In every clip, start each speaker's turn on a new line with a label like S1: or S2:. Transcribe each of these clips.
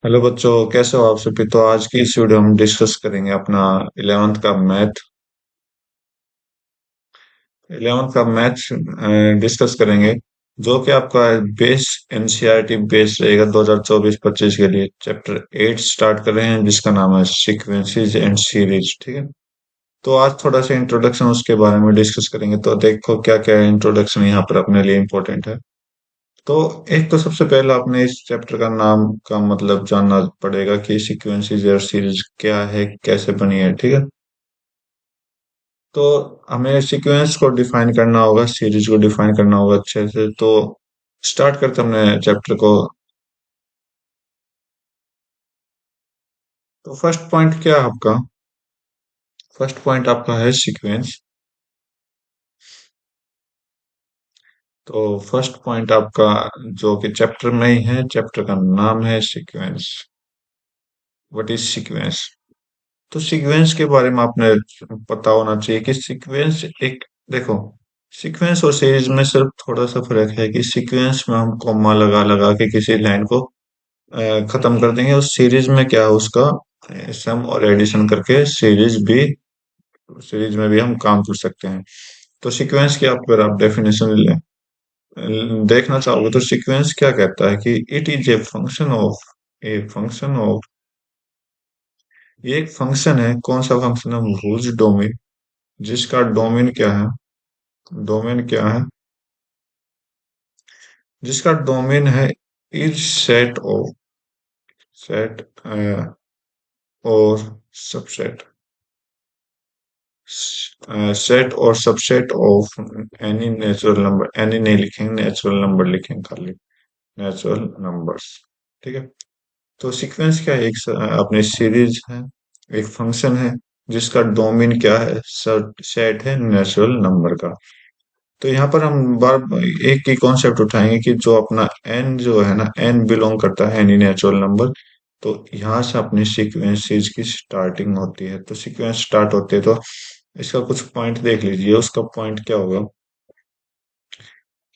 S1: Hello बच्चों, कैसे हो आप सभी। तो आज की इस वीडियो में हम डिस्कस करेंगे अपना 11th का मैथ। 11th का मैथ डिस्कस करेंगे, जो कि आपका बेस एनसीईआरटी बेस रहेगा 2024-25 के लिए। चैप्टर 8 स्टार्ट कर रहे हैं, जिसका नाम है सीक्वेंसेस एंड सीरीज। ठीक है। तो आज थोड़ा सा इंट्रोडक्शन उसके बारे में डिस्कस करेंगे। तो देखो क्या क्या इंट्रोडक्शन यहाँ पर अपने लिए इम्पोर्टेंट है। तो एक तो सबसे पहले आपने इस चैप्टर का नाम का मतलब जानना पड़ेगा कि सीक्वेंसेस और सीरीज क्या है, कैसे बनी है। ठीक है। तो हमें सीक्वेंस को डिफाइन करना होगा, सीरीज को डिफाइन करना होगा अच्छे से। तो स्टार्ट करते हैं हमने चैप्टर को। तो फर्स्ट पॉइंट क्या है आपका? फर्स्ट पॉइंट आपका है सीक्वेंस। तो फर्स्ट पॉइंट आपका जो कि चैप्टर में ही है, चैप्टर का नाम है सीक्वेंस। What is sequence? तो सीक्वेंस के बारे में आपने पता होना चाहिए कि सीक्वेंस एक, देखो, सीक्वेंस और सीरीज में सिर्फ थोड़ा सा फर्क है कि सीक्वेंस में हम कॉमा लगा लगा के किसी लाइन को खत्म कर देंगे, और सीरीज में क्या है उसका सम और एडिशन करके सीरीज में भी हम काम कर सकते हैं। तो सीक्वेंस की आप अगर आप डेफिनेशन देखना चाहोगे तो सीक्वेंस क्या कहता है कि it is a function of, ये एक फंक्शन है। कौन सा फंक्शन है? हुज डोमेन, जिसका डोमेन क्या है? डोमेन क्या है? जिसका डोमेन है इज सेट और सबसेट, सेट और subset of any natural number. Any नहीं लिखेंगे, नेचुरल नंबर लिखेंगे खाली, नेचुरल नंबर्स। ठीक है। तो सीक्वेंस क्या है? एक अपने सीरीज है, एक फंक्शन है जिसका डोमेन क्या है? सेट है नेचुरल नंबर का। तो यहाँ पर हम बार एक ही कॉन्सेप्ट उठाएंगे कि जो अपना एन जो है ना, एन बिलोंग करता है एनी नेचुरल नंबर। तो यहाँ से अपनी सीक्वेंसेस की स्टार्टिंग होती है। तो सीक्वेंस स्टार्ट होते है तो इसका कुछ पॉइंट देख लीजिए। उसका पॉइंट क्या होगा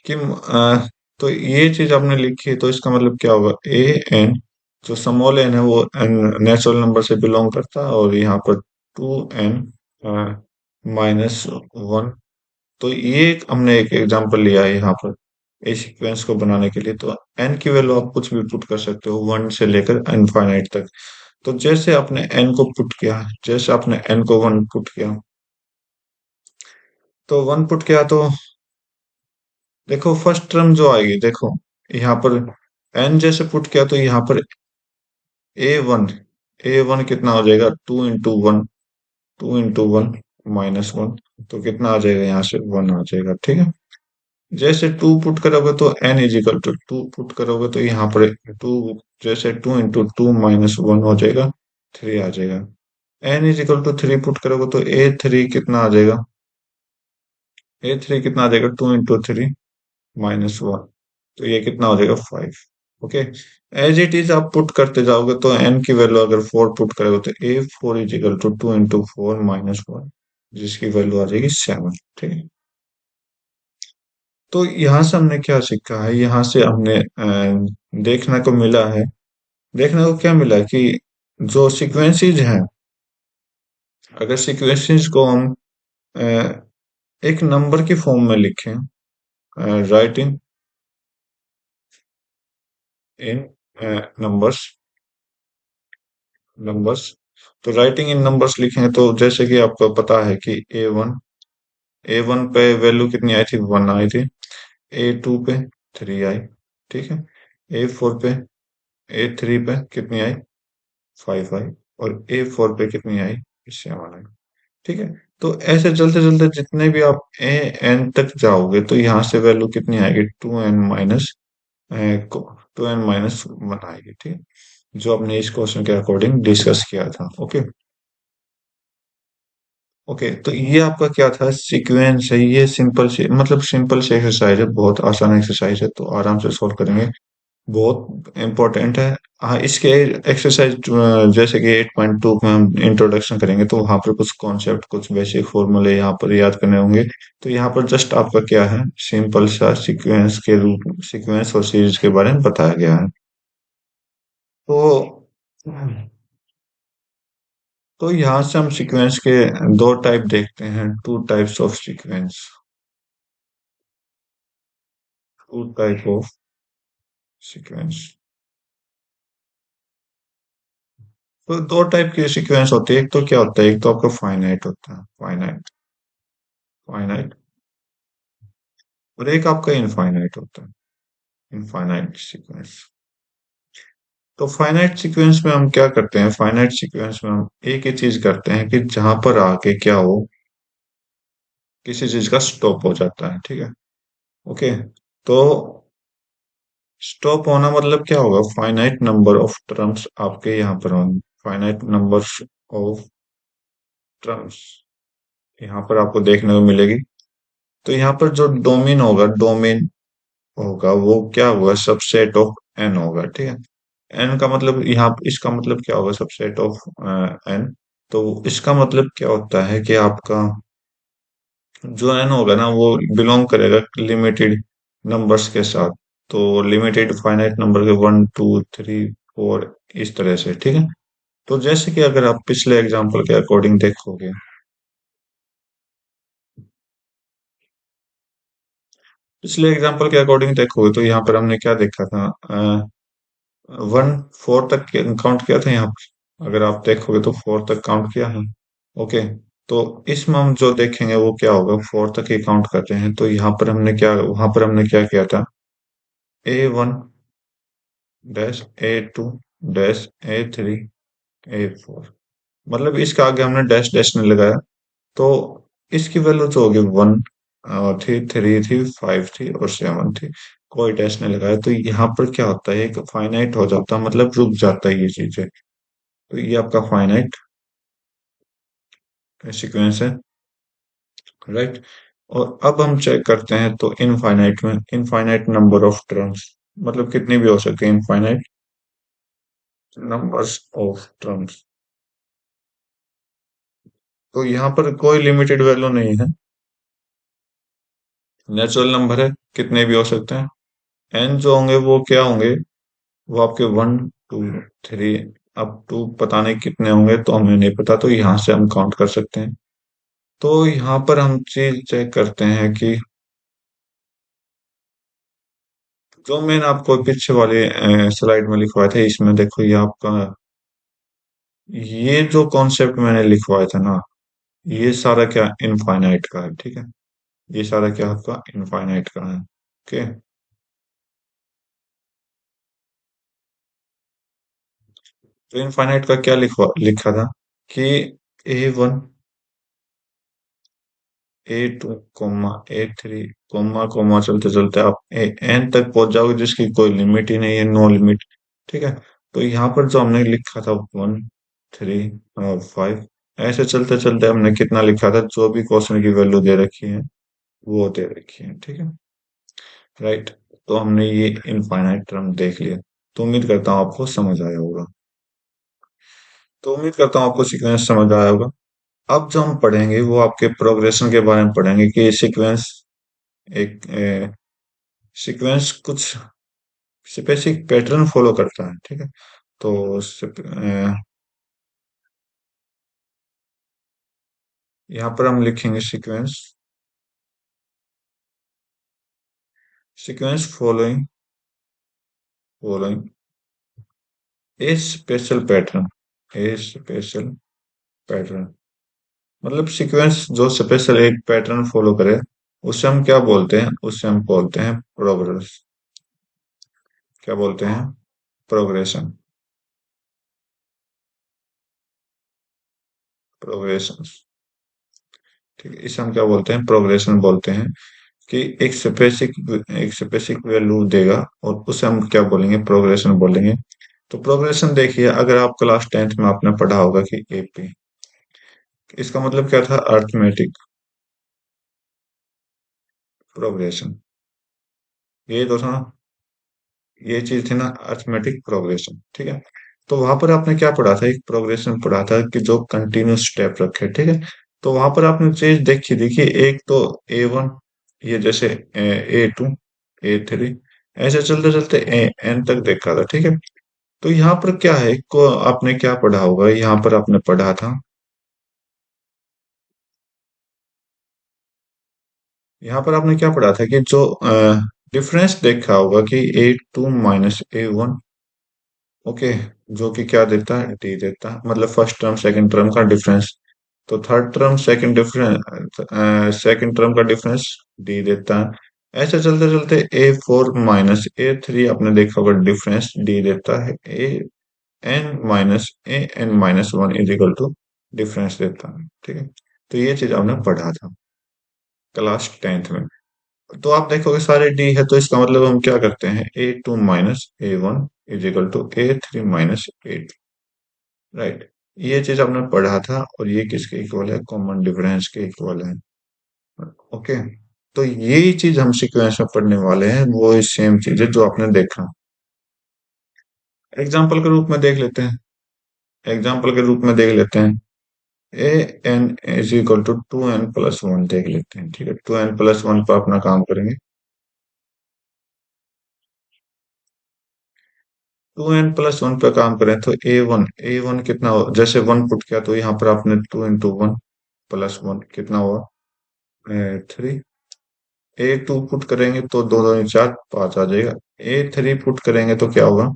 S1: कि तो ये चीज आपने लिखी है, तो इसका मतलब क्या होगा? ए एन, जो स्मॉल एन है वो नेचुरल नंबर से बिलोंग करता है, और यहाँ पर 2n -1। तो ये हमने एक एग्जांपल लिया है यहाँ पर ए सीक्वेंस को बनाने के लिए। तो एन की वैल्यू आप कुछ भी पुट कर सकते हो, 1 से लेकर इनफाइनाइट तक। तो जैसे आपने एन को पुट किया, जैसे आपने एन को 1 पुट किया, तो 1 पुट किया तो देखो फर्स्ट टर्म जो आएगी, देखो यहाँ पर एन जैसे पुट किया तो यहाँ पर ए 1, ए 1 कितना हो जाएगा? 2 × 1, 2 × 1 -1। तो कितना आ जाएगा? यहाँ से 1 आ जाएगा। ठीक है। जैसे 2 पुट करोगे तो n इजिकल टू 2 पुट करोगे तो यहाँ पर 2, जैसे 2 × 2 -1 हो जाएगा, 3 आ जाएगा। n इजिकल टू 3 पुट करोगे तो a3 कितना आ जाएगा? a3 कितना आ जाएगा? 2 × 3 -1। तो ये कितना हो जाएगा? 5। ओके। एज इट इज आप पुट करते जाओगे तो n की वैल्यू अगर 4 पुट करोगे तो a4 इजिकल टू 2 × 4 -1, जिसकी वैल्यू आ जाएगी 7। ठीक है। तो यहाँ से हमने क्या सीखा है? यहाँ से हमने देखने को मिला है, देखने को क्या मिला कि जो सीक्वेंसेस हैं, अगर सीक्वेंसेस को हम अ, एक नंबर की फॉर्म में लिखें, राइटिंग इन नंबर्स, नंबर्स, तो राइटिंग इन नंबर्स लिखें तो जैसे कि आपको पता है कि ए वन पे वैल्यू कितनी आई थी? 1 आई थी। ए 2 पे 3 आई। ठीक है। ए 4 पे, ए 3 पे कितनी आई? 5 आई। और ए 4 पे कितनी आई? 7 आई। ठीक है। तो ऐसे चलते चलते जितने भी आप ए एन तक जाओगे तो यहाँ से वैल्यू कितनी आएगी? 2n-1 आएगी। ठीक है। जो आपने इस क्वेश्चन के अकॉर्डिंग डिस्कस किया था। ओके। ओके। तो ये आपका क्या था? सीक्वेंस है। ये सिंपल से मतलब सिंपल से एक्सरसाइज है, बहुत आसान एक्सरसाइज है, तो आराम से सॉल्व करेंगे। बहुत इम्पोर्टेंट है। हाँ, इसके एक्सरसाइज जैसे कि 8.2 में हम इंट्रोडक्शन करेंगे तो वहां पर कुछ कॉन्सेप्ट, कुछ बेसिक फॉर्मूले यहाँ पर याद करने होंगे। तो यहाँ पर जस्ट आपका क्या है, सिंपल सा सीक्वेंस के रूप, सीक्वेंस और सीरीज के बारे में बताया गया है। तो तो यहाँ से हम सीक्वेंस के दो टाइप देखते हैं, two types of sequence, two type of sequence. तो दो टाइप की सीक्वेंस होती है, एक तो क्या होता है, एक तो आपका फाइनाइट होता है, फाइनाइट, फाइनाइट, और एक आपका इनफाइनाइट होता है, इनफाइनाइट सीक्वेंस। तो फाइनाइट सीक्वेंस में हम क्या करते हैं, फाइनाइट सीक्वेंस में हम एक ही चीज करते हैं कि जहां पर आके क्या हो, किसी चीज का स्टॉप हो जाता है, ठीक है। ओके। तो स्टॉप होना मतलब क्या होगा, फाइनाइट नंबर ऑफ टर्म्स आपके यहाँ पर होंगे, फाइनाइट नंबर ऑफ टर्म्स यहाँ पर आपको देखने को मिलेगी। तो यहाँ पर जो डोमेन होगा, डोमेन होगा वो क्या होगा, सबसेट ऑफ एन होगा, ठीक है। एन का मतलब यहाँ, इसका मतलब क्या होगा, सबसेट ऑफ एन। तो इसका मतलब क्या होता है कि आपका जो एन होगा ना, वो बिलोंग करेगा लिमिटेड नंबर्स के साथ। तो लिमिटेड फाइनाइट नंबर के 1 2 3 4 इस तरह से, ठीक है। तो जैसे कि अगर आप पिछले एग्जांपल के अकॉर्डिंग देखोगे, पिछले एग्जांपल के अकॉर्डिंग देखोगे तो यहाँ पर हमने क्या देखा था, 1 4 तक काउंट किया था यहाँ पर, अगर आप देखोगे तो 4 तक काउंट किया है। ओके। तो इसमें हम जो देखेंगे वो क्या होगा, 4 तक ही काउंट कर रहे हैं, तो यहाँ पर हमने क्या, वहां पर हमने क्या किया था, A1 -A2 -A3 A4, मतलब इसके आगे हमने डैश डैश नहीं लगाया। तो इसकी वैल्यू जो होगी 1 थी, 3 थी, 5 थी और 7 थी, कोई डैश नहीं लगाया। तो यहाँ पर क्या होता है, एक फाइनाइट हो जाता है, मतलब रुक जाता है ये चीजें। तो ये आपका फाइनाइट सीक्वेंस है, राइट। और अब हम चेक करते हैं, तो इनफाइनाइट में इनफाइनाइट नंबर ऑफ टर्म्स, मतलब कितनी भी हो सकती है, इनफाइनाइट नंबर्स ऑफ टर्म्स। तो यहाँ पर कोई लिमिटेड वैल्यू नहीं है, नेचुरल नंबर है, कितने भी हो सकते हैं। एन जो होंगे वो क्या होंगे, वो आपके 1 2 3 अप टू पता नहीं कितने होंगे, तो हमें नहीं पता, तो यहाँ से हम काउंट कर सकते हैं। तो यहाँ पर हम चीज चेक करते हैं कि जो मैंने आपको पीछे वाले स्लाइड में लिखवाया था, इसमें देखो ये आपका, ये जो कॉन्सेप्ट मैंने लिखवाया था ना, ये सारा क्या इनफाइनाइट का है, ठीक है। ये सारा क्या आपका इनफाइनाइट का है, ओके। तो इनफाइनाइट का क्या लिखा था कि A1 A2 A3 coma coma चलते चलते आप एन तक पहुंच जाओगे, जिसकी कोई लिमिट ही नहीं है, नो लिमिट, ठीक है। तो यहाँ पर जो हमने लिखा था 1 3 5, ऐसे चलते चलते हमने कितना लिखा था, जो भी क्वेश्चन की वैल्यू दे रखी है वो दे रखी है, ठीक है, राइट। तो हमने ये इनफाइनाइट टर्म देख लिया। तो उम्मीद करता हूँ आपको समझ आया होगा, तो उम्मीद करता हूँ आपको सीक्वेंस समझ आया होगा। अब जो हम पढ़ेंगे वो आपके प्रोग्रेशन के बारे में पढ़ेंगे, कि सीक्वेंस एक सीक्वेंस कुछ स्पेसिफिक पैटर्न फॉलो करता है, ठीक है। तो यहाँ पर हम लिखेंगे सीक्वेंस, सीक्वेंस फॉलोइंग, फॉलोइंग ए स्पेशल पैटर्न, ए स्पेशल पैटर्न, मतलब सीक्वेंस जो स्पेशल एक पैटर्न फॉलो करे, उसे हम क्या बोलते हैं, उसे हम बोलते हैं प्रोग्रेस, क्या बोलते हैं, प्रोग्रेशन, प्रोग्रेशन, ठीक है। इसे हम क्या बोलते हैं, प्रोग्रेशन बोलते हैं। कि एक स्पेसिफिक वैल्यू देगा और उसे हम क्या बोलेंगे, प्रोग्रेशन बोलेंगे। तो प्रोग्रेशन देखिए, अगर आप क्लास 10th में आपने पढ़ा होगा कि एपी, इसका मतलब क्या था, अर्थमेटिक प्रोग्रेशन, ये तो था, ये चीज थी ना, अर्थमेटिक प्रोग्रेशन, ठीक है। तो वहां पर आपने क्या पढ़ा था, एक प्रोग्रेशन पढ़ा था कि जो कंटिन्यूस स्टेप रखे, ठीक है। तो वहां पर आपने चीज देखी, देखिए एक तो A1, ये जैसे A2 A3, ऐसे चलते चलते एन तक देखा था, ठीक है। तो यहाँ पर क्या है को आपने क्या पढ़ा होगा, यहाँ पर आपने पढ़ा था, यहाँ पर आपने क्या पढ़ा था कि जो डिफरेंस देखा होगा कि A2 माइनस A1, ओके, जो कि क्या देता है, डी देता है, मतलब फर्स्ट टर्म सेकंड टर्म का डिफरेंस। तो थर्ड टर्म सेकंड टर्म का डिफरेंस डी देता है। ऐसे चलते चलते A4 माइनस A3 आपने देखा होगा डिफरेंस डी देता है। A n minus 1 is equal to difference देता है, ठीक है। तो ये चीज आपने पढ़ा था क्लास 10th में। तो आप देखोगे सारे डी है, तो इसका मतलब हम क्या करते हैं, A2 minus A1 is equal to A3 minus A2, right. ये चीज आपने पढ़ा था, और ये किसके इक्वल है, कॉमन डिफरेंस के इक्वल है, ओके। तो यही चीज हम सीक्वेंस में पढ़ने वाले हैं, वो सेम चीज है जो आपने देखा। एग्जाम्पल के रूप में देख लेते हैं, एग्जाम्पल के रूप में देख लेते हैं। A n is equal to 2n+1 देख लेते हैं, ठीक है। 2n+1 पर अपना काम करेंगे। 2n+1 पे काम करें तो ए वन कितना हो, जैसे 1 पुट किया तो यहाँ पर आपने 2 × 1 + 1 कितना हुआ, 3। A2 पुट करेंगे तो 2 × 2 = 4, 5 आ जाएगा। A3 पुट करेंगे तो क्या होगा,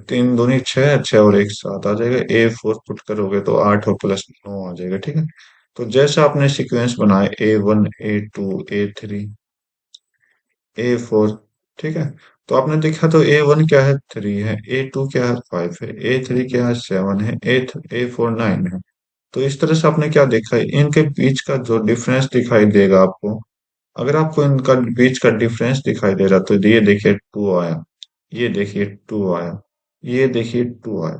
S1: 3 × 2 = 6, 6 और 1 7 आ जाएगा। A4 पुट करोगे तो 8 और +9 आ जाएगा, ठीक है। तो जैसे आपने सीक्वेंस बनाया A1 A2 A3 A4, ठीक है। तो आपने देखा तो A1 क्या है, 3 है, A2 क्या है, 5 है, A3 क्या है, 7 है, A4 9 है। तो इस तरह से आपने क्या देखा है, इनके बीच का जो डिफरेंस दिखाई देगा आपको, अगर आपको इनका बीच का डिफरेंस दिखाई दे रहा तो ये देखिए 2 आया, ये देखिए 2 आया, ये देखिए 2 आया।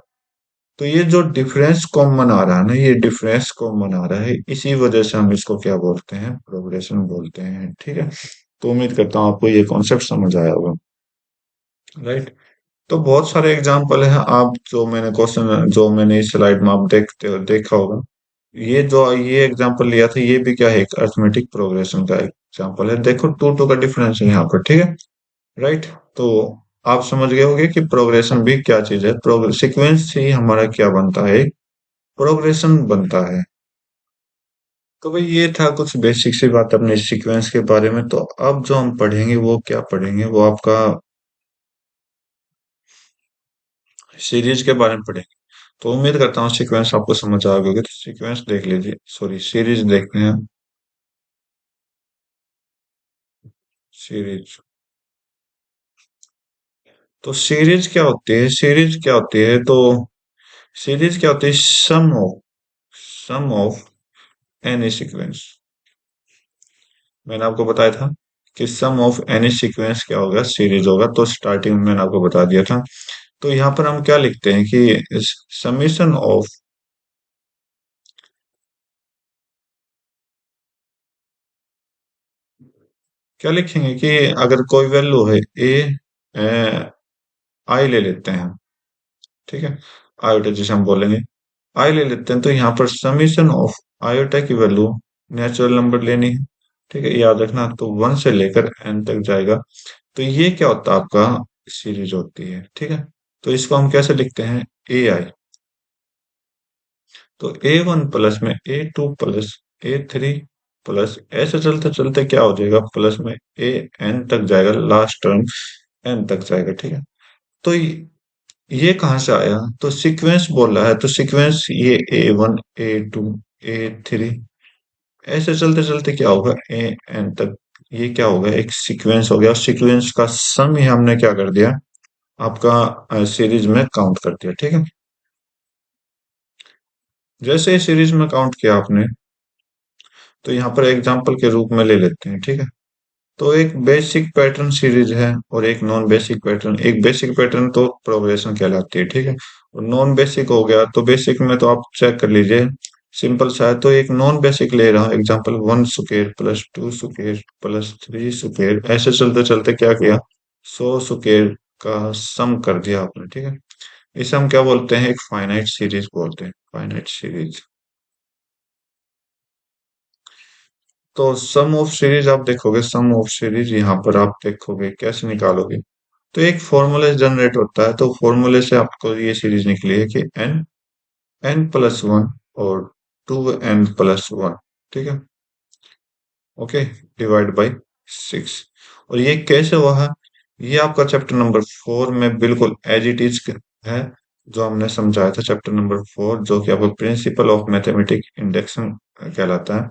S1: तो ये जो डिफरेंस कॉमन आ रहा है ना, ये डिफरेंस कॉमन आ रहा है, इसी वजह से हम इसको क्या बोलते हैं, प्रोग्रेशन बोलते हैं, ठीक है। तो उम्मीद करता हूँ आपको ये कॉन्सेप्ट समझ आया होगा, राइट। तो बहुत सारे एग्जाम्पल हैं, आप जो मैंने क्वेश्चन जो मैंने इस स्लाइड में आप देखा होगा, ये एग्जांपल लिया था, ये भी क्या है, एक अरिथमेटिक प्रोग्रेशन का एग्जांपल है। देखो 2 2 का डिफरेंस है यहाँ पर, ठीक है, राइट। तो आप समझ गए होंगे कि प्रोग्रेशन भी क्या चीज है, प्रोग्रेस सीक्वेंस से ही हमारा क्या बनता है, प्रोग्रेशन बनता है। तो भाई ये था कुछ बेसिक सी बात अपने सीक्वेंस के बारे में। तो अब जो हम पढ़ेंगे वो क्या पढ़ेंगे, वो आपका सीरीज के बारे में पढ़ेंगे। तो उम्मीद करता हूँ सीक्वेंस आपको समझ आ गया, तो सीक्वेंस देख लीजिए, सॉरी सीरीज देखते हैं। सीरीज, तो सीरीज क्या होती है, सीरीज क्या होती है, तो सीरीज क्या होती है, सम ऑफ एनी सीक्वेंस। मैंने आपको बताया था कि सम ऑफ एनी सीक्वेंस क्या होगा, सीरीज होगा। तो स्टार्टिंग में मैंने आपको बता दिया था। तो यहाँ पर हम क्या लिखते हैं कि समीशन ऑफ, क्या लिखेंगे कि अगर कोई वैल्यू है ए, आई ले लेते हैं, ठीक है, आयोटा जिसे हम बोलेंगे, आई ले लेते हैं, तो यहाँ पर समीशन ऑफ आयोटा की वैल्यू नेचुरल नंबर लेनी है, ठीक है, याद रखना। तो 1 से लेकर n तक जाएगा। तो ये क्या होता है, आपका सीरीज होती है, ठीक है। तो इसको हम कैसे लिखते हैं, AI। तो A1 में A2 + A3 ऐसे चलते चलते क्या हो जाएगा, प्लस में AN तक जाएगा, लास्ट टर्म n तक जाएगा, ठीक है। तो ये कहाँ से आया, तो सीक्वेंस बोल रहा है, तो सीक्वेंस ये A1 A2 A3 ऐसे चलते चलते क्या होगा, AN तक, ये क्या होगा, एक सीक्वेंस हो गया। सीक्वेंस का सम ही हमने क्या कर दिया, आपका सीरीज में काउंट कर दिया, ठीक है। जैसे ही सीरीज में काउंट किया आपने, तो यहाँ पर एग्जांपल के रूप में ले लेते हैं, ठीक है। तो एक बेसिक पैटर्न सीरीज है और एक नॉन बेसिक पैटर्न। एक बेसिक पैटर्न तो प्रोग्रेशन कहलाती है, ठीक है। और नॉन बेसिक हो गया, तो बेसिक में तो आप चेक कर लीजिए, सिंपल सा है। तो एक नॉन बेसिक ले रहा हूँ एग्जांपल, 1 स्क्वायर +2 स्क्वायर +3 स्क्वायर, ऐसे चलते चलते क्या किया, 100 स्क्वायर का सम कर दिया आपने, ठीक है। इसे हम क्या बोलते हैं, एक फाइनाइट सीरीज बोलते हैं, फाइनाइट सीरीज। तो सम ऑफ सीरीज आप देखोगे, सम ऑफ सीरीज यहाँ पर आप देखोगे कैसे निकालोगे, तो एक फॉर्मूले से जनरेट होता है, तो फॉर्मूले से आपको ये सीरीज निकली है कि n+1 और 2n+1, ठीक है, ओके, डिवाइड बाई 6। और ये कैसे हुआ है? ये आपका चैप्टर नंबर 4 में बिल्कुल एज इट इज है, जो हमने समझाया था चैप्टर नंबर 4, जो कि आपको प्रिंसिपल ऑफ मैथमेटिक इंडक्शन कहलाता है।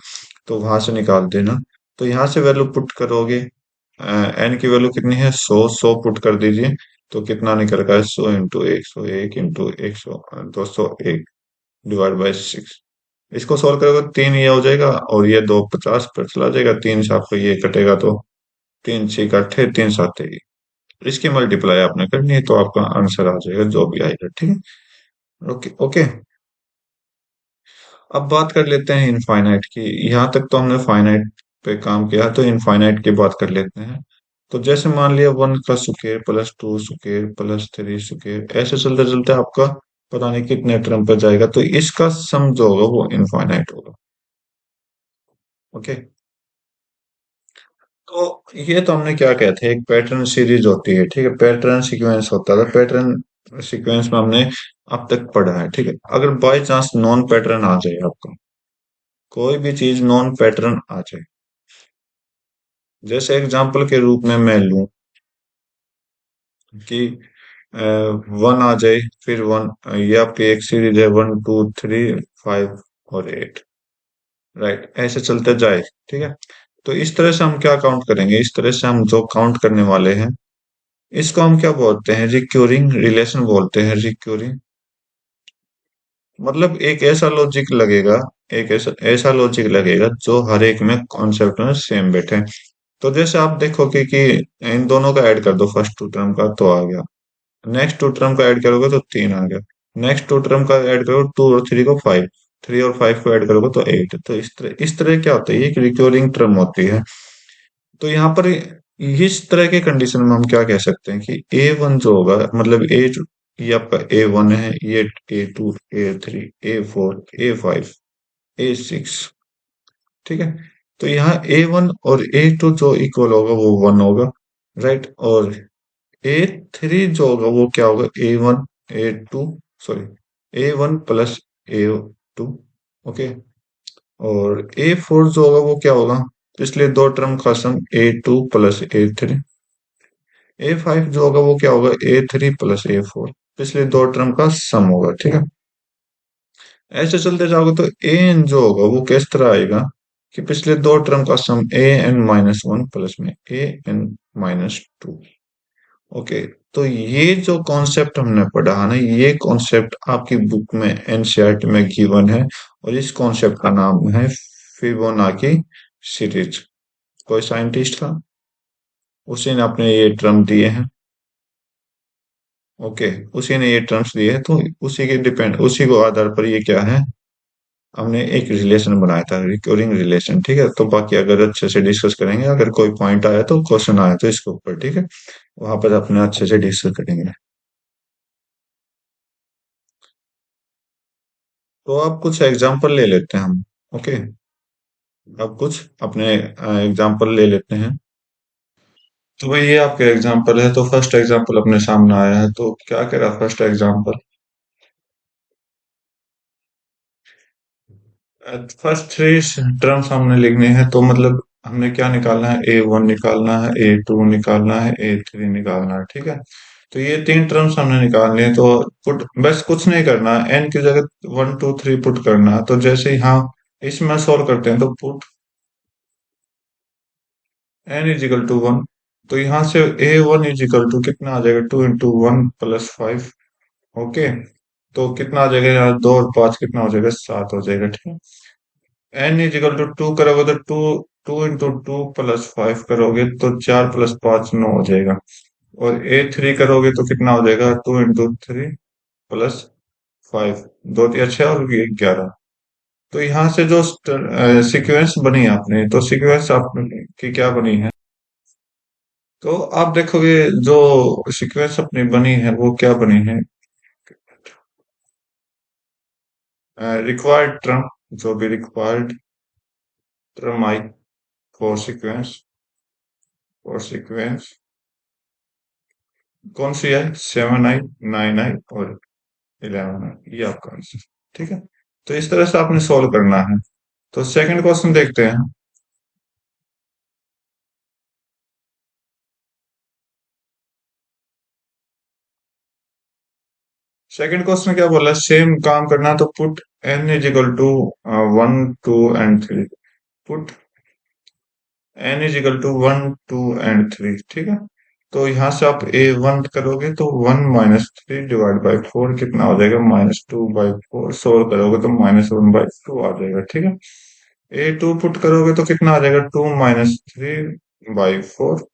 S1: तो वहां से निकाल देना। तो यहाँ से वैल्यू पुट करोगे, एन की वैल्यू कितनी है? 100 पुट कर दीजिए। तो कितना निकल है? 100 × 101 इंटू 201 डिवाइड बाई 6। इसको सॉल्व करोगे तो 3 ये हो जाएगा, और ये 2 50 पर चला जाएगा, 3 से आपको ये कटेगा, तो 3 6 इकट्ठे, 3 7 इसकी मल्टीप्लाई आपने करनी है, तो आपका आंसर आ जाएगा जो भी आएगा, ठीक है, ओके ओके। अब बात कर लेते हैं इनफाइनाइट की। यहाँ तक तो हमने फाइनाइट पे काम किया, तो इनफाइनाइट की बात कर लेते हैं। तो जैसे मान लिया 1 का square plus 2 square plus 3 square, ऐसे चलते चलते आपका पता नहीं कितने टर्म पर जाएगा, तो इसका सम जो होगा वो इनफाइनाइट होगा, ओके। तो ये तो हमने क्या कहते हैं, एक पैटर्न सीरीज होती है, ठीक है, पैटर्न सीक्वेंस होता है, पैटर्न सीक्वेंस में हमने अब तक पढ़ा है, ठीक है। अगर बाय चांस नॉन पैटर्न आ जाए आपका, कोई भी चीज नॉन पैटर्न आ जाए, जैसे एग्जांपल के रूप में मैं लूं कि 1 आ जाए, फिर 1, ये आपकी एक सीरीज है 1 2 3 5 और 8, राइट, ऐसे चलते जाए, ठीक है। तो इस तरह से हम क्या काउंट करेंगे? इस तरह से हम जो काउंट करने वाले हैं, इसको हम क्या बोलते हैं? रिक्यूरिंग रिलेशन बोलते हैं, रिक्यूरिंग। मतलब एक ऐसा लॉजिक लगेगा, एक ऐसा ऐसा लॉजिक लगेगा जो हर एक में कॉन्सेप्ट में सेम बैठे। तो जैसे आप देखोगे कि इन दोनों का ऐड कर दो, फर्स्ट टू टर्म का तो आ गया, नेक्स्ट टू टर्म का ऐड करोगे तो 3 आ गया, नेक्स्ट टू टर्म का ऐड करो 2 और 3 को 5, 3 और 5 को ऐड करोगे तो 8। तो इस तरह क्या होता है? ये एक रिक्योरिंग टर्म होती है। तो यहाँ पर इस तरह के कंडीशन में हम क्या कह सकते हैं कि A1 जो होगा, मतलब ये आपका A1 है, ये A2 A3 A4 A5 A6, ठीक है। तो यहाँ A1 और A2 जो इक्वल होगा वो 1 होगा, राइट। और A3 जो होगा वो क्या होगा? A1 A2, sorry, A1 plus A2, okay. और A4 जो होगा वो क्या होगा? पिछले दो टर्म का सम A2 प्लस A3। A5 जो होगा वो क्या होगा? A3 प्लस A4, पिछले दो टर्म का सम होगा, ठीक है। ऐसे चलते जाओगे तो an जो होगा वो किस तरह आएगा कि पिछले दो टर्म का सम an-1 प्लस में an-2, ओके। तो ये जो कॉन्सेप्ट हमने पढ़ा है ना, ये कॉन्सेप्ट आपकी बुक में एनसीईआरटी में गिवन है, और इस कॉन्सेप्ट का नाम है फिबोनाची सीरीज। कोई साइंटिस्ट था, उसी ने अपने ये टर्म दिए हैं, ओके, उसी ने ये टर्म्स दिए हैं, तो उसी को आधार पर ये क्या है, हमने एक रिलेशन बनाया था, रिकरिंग रिलेशन, ठीक है। तो बाकी अगर अच्छे से डिस्कस करेंगे, अगर कोई पॉइंट आया तो क्वेश्चन आया तो इसके ऊपर, ठीक है, वहां पर अपने अच्छे से डिस्कस करेंगे। तो आप कुछ एग्जांपल ले लेते हैं हम, ओके। अब कुछ अपने एग्जांपल ले लेते हैं। तो भाई ये आपके एग्जांपल है, तो फर्स्ट एग्जांपल अपने सामने आया है, तो क्या कह रहा first example? First three terms हमने लिखने हैं, तो मतलब हमने क्या निकालना है? A1 निकालना है, A2 निकालना है, A3 निकालना है, ठीक है। तो ये तीन टर्म्स हमने निकालने हैं, तो पुट बस कुछ नहीं करना, n की जगह 1 2 3 पुट करना है। तो जैसे ही हाँ इसमें सॉल्व करते हैं, तो पुट n = 1। तो यहाँ से A1 = कितना आ जाएगा? 2 × 1 + 5, ओके। तो कितना आ जाएगा यार? 2 और 5 कितना हो जाएगा? 7 हो जाएगा, ठीक है। n = 2 करोगे तो 2 × 2 + 5 करोगे तो 4 + 5 9 हो जाएगा। और A3 करोगे तो कितना हो जाएगा? 2 × 3 + 5, 2 × 6 और ये 11। तो यहाँ से जो सीक्वेंस बनी आपने, तो सीक्वेंस आपने की क्या बनी है? तो आप देखोगे जो सीक्वेंस अपनी बनी है वो क्या बनी है? रिक्वायर्ड टर्म, जो भी required term I for sequence कौन सी आई? 7 आई, 9 आई और 11 आई, ये आपका आंसर। ठीक है, तो इस तरह से आपने सॉल्व करना है। तो सेकंड क्वेश्चन देखते हैं। सेकंड क्वेश्चन क्या बोला है? सेम काम करना है, तो put n is equal to 1 2 and 3। Put n is equal to 1 2 and 3। ठीक है, तो यहाँ से आप a1 करोगे तो 1 - 3 डिवाइड बाई 4 कितना हो जाएगा? -2/4। सोल्व करोगे तो -1/2 आ जाएगा। ठीक है, a2 पुट करोगे तो कितना आ जाएगा? 2 - 3/4।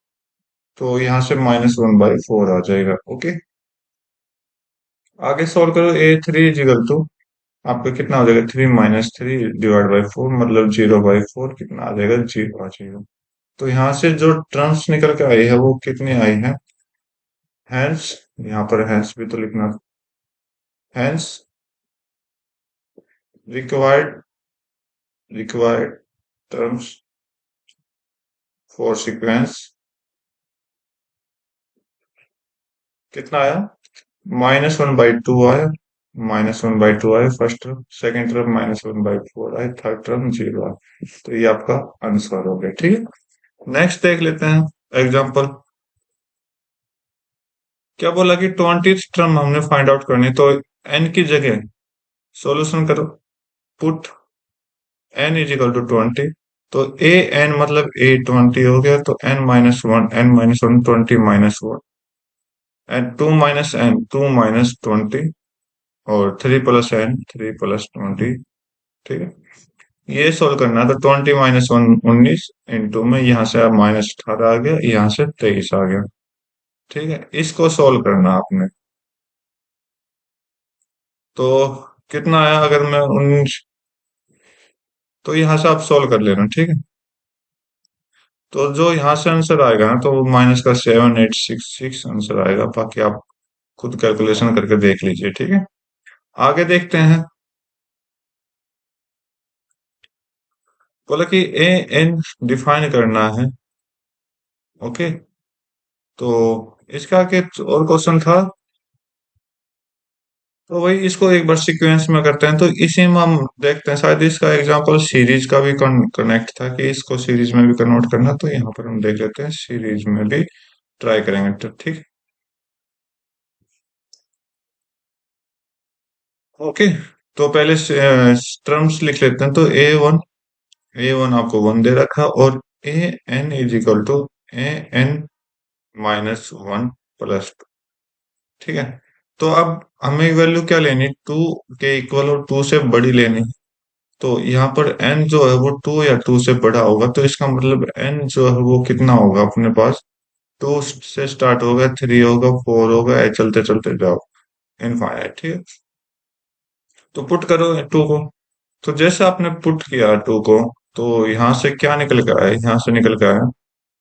S1: तो यहाँ से -1/4 आ जाएगा। ओके, आगे सॉल्व करो। a3 इज इक्वल टू आपका कितना हो जाएगा? 3 - 3 डिवाइड बाई 4 मतलब 0/4 कितना आ जाएगा? 0 आ जाएगा। तो यहाँ से जो टर्म्स निकल के आई है वो कितनी आई है? हैंस, यहाँ पर हैंस भी तो लिखना। Hence required required terms for sequence कितना आया? -1/2 आया। -1/2 आया फर्स्ट टर्म, सेकेंड टर्म -1/4 आया, थर्ड टर्म 0 आया। तो ये आपका आंसर हो गया। ठीक है, नेक्स्ट देख लेते हैं एग्जाम्पल। क्या बोला कि 20th टर्म हमने फाइंड आउट करनी, तो n की जगह सॉल्यूशन करो। Put n is equal to 20। तो ए एन मतलब a20 हो गया, तो n - 1 20 -1 एंड 2 - 2 - 20 और 3 + n 3 + 20। ठीक है, ये सोल्व करना है। तो 20 - 1 19 इंटू में यहाँ से आप -18 आ गया, यहाँ से 23 आ गया। ठीक है, इसको सोल्व करना आपने। तो कितना आया? अगर मैं 19, तो यहाँ से आप सोल्व कर लेना। ठीक है, तो जो यहाँ से आंसर आएगा ना, तो वो माइनस का 7866 आंसर आएगा। बाकी आप खुद कैलकुलेशन करके देख लीजिए। ठीक है, आगे देखते हैं। बोला कि ए एन डिफाइन करना है। ओके, तो इसका आगे और क्वेश्चन था, तो वही इसको एक बार सीक्वेंस में करते हैं। तो इसी में हम देखते हैं, शायद इसका एग्जांपल सीरीज का भी कनेक्ट था कि इसको सीरीज में भी कन्वर्ट करना। तो यहाँ पर हम देख लेते हैं, सीरीज में भी ट्राई करेंगे। तो ठीक, ओके, तो पहले टर्म्स लिख लेते हैं। तो ए वन आपको 1 दे रखा, और a n is equal to a n - 1 + 2। ठीक है, तो अब हमें वैल्यू क्या लेनी? 2 के इक्वल और 2 से बड़ी लेनी। तो यहाँ पर n जो है वो 2 या 2 से बड़ा होगा, तो इसका मतलब n जो है वो कितना होगा अपने पास? 2 से स्टार्ट होगा, 3 होगा, 4 होगा, ऐसे चलते चलते जाओ इनफाइनाइट। ठीक है, तो पुट करो 2 को। तो जैसे आपने पुट किया 2 को, तो यहाँ से क्या निकल के आया? यहाँ से निकल के आया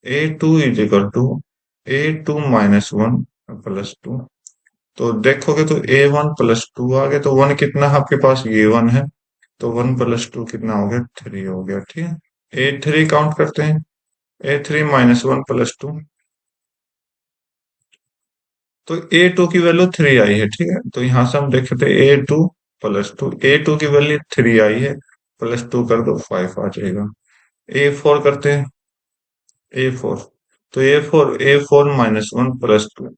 S1: a2 is equal to a2 - 1 + 2। तो देखोगे तो a1 + 2 आ गया। तो 1 कितना है आपके पास? ये 1 है। तो 1 + 2 कितना हो गया? 3 हो गया। ठीक है, a3 काउंट करते हैं। a3 - 1 + 2, तो a2 की वैल्यू 3 आई है। ठीक है, तो यहाँ से हम देख सकते हैं a2 + 2, a2 की वैल्यू 3 आई है, +2 कर दो 5 आ जाएगा। a4 करते हैं। a4, तो a4 - 1 + 2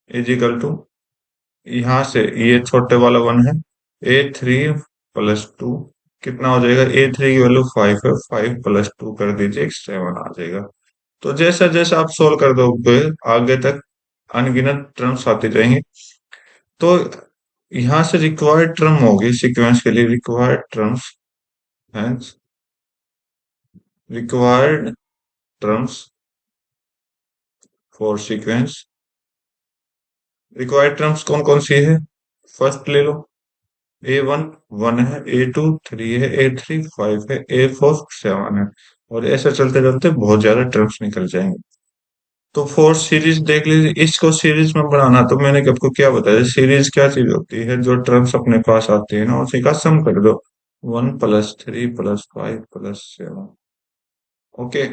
S1: इज इक्वल टू, यहाँ से ये छोटे वाला 1 है, a3 + 2 कितना हो जाएगा? a3 की वैल्यू 5 है, 5 + 2 कर दीजिए, 7 आ जाएगा। तो जैसा जैसा आप सोल्व कर दोगे आगे तक अनगिनत टर्म्स आती जाएंगी। तो यहाँ से रिक्वायर्ड टर्म होगी सीक्वेंस के लिए, required terms, hence required terms for sequence. Required terms कौन कौन सी है? फर्स्ट ले लो, a1 1 है, a2 3 है, a3 5 है, a4 7 है, और ऐसा चलते चलते बहुत ज्यादा टर्म्स निकल जाएंगे। तो फोर्थ सीरीज देख लीजिए। इसको सीरीज में बनाना, तो मैंने आपको क्या बताया? सीरीज क्या चीज होती है? जो टर्म्स अपने पास आती है ना, उसी का सम कर दो। 1 + 3 + 5 + 7। ओके,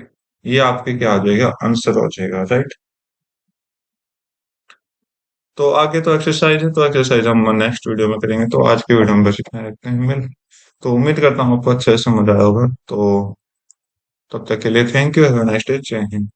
S1: ये आपके क्या आ जाएगा? आंसर हो जाएगा, राइट। तो आगे तो एक्सरसाइज है, तो एक्सरसाइज हम नेक्स्ट वीडियो में करेंगे। तो आज की वीडियो में बस इतना रखते हैं। तो उम्मीद करता हूँ आपको अच्छे से समझ आया होगा। तो तब तक के लिए thank you, have a nice day, जय हिंद।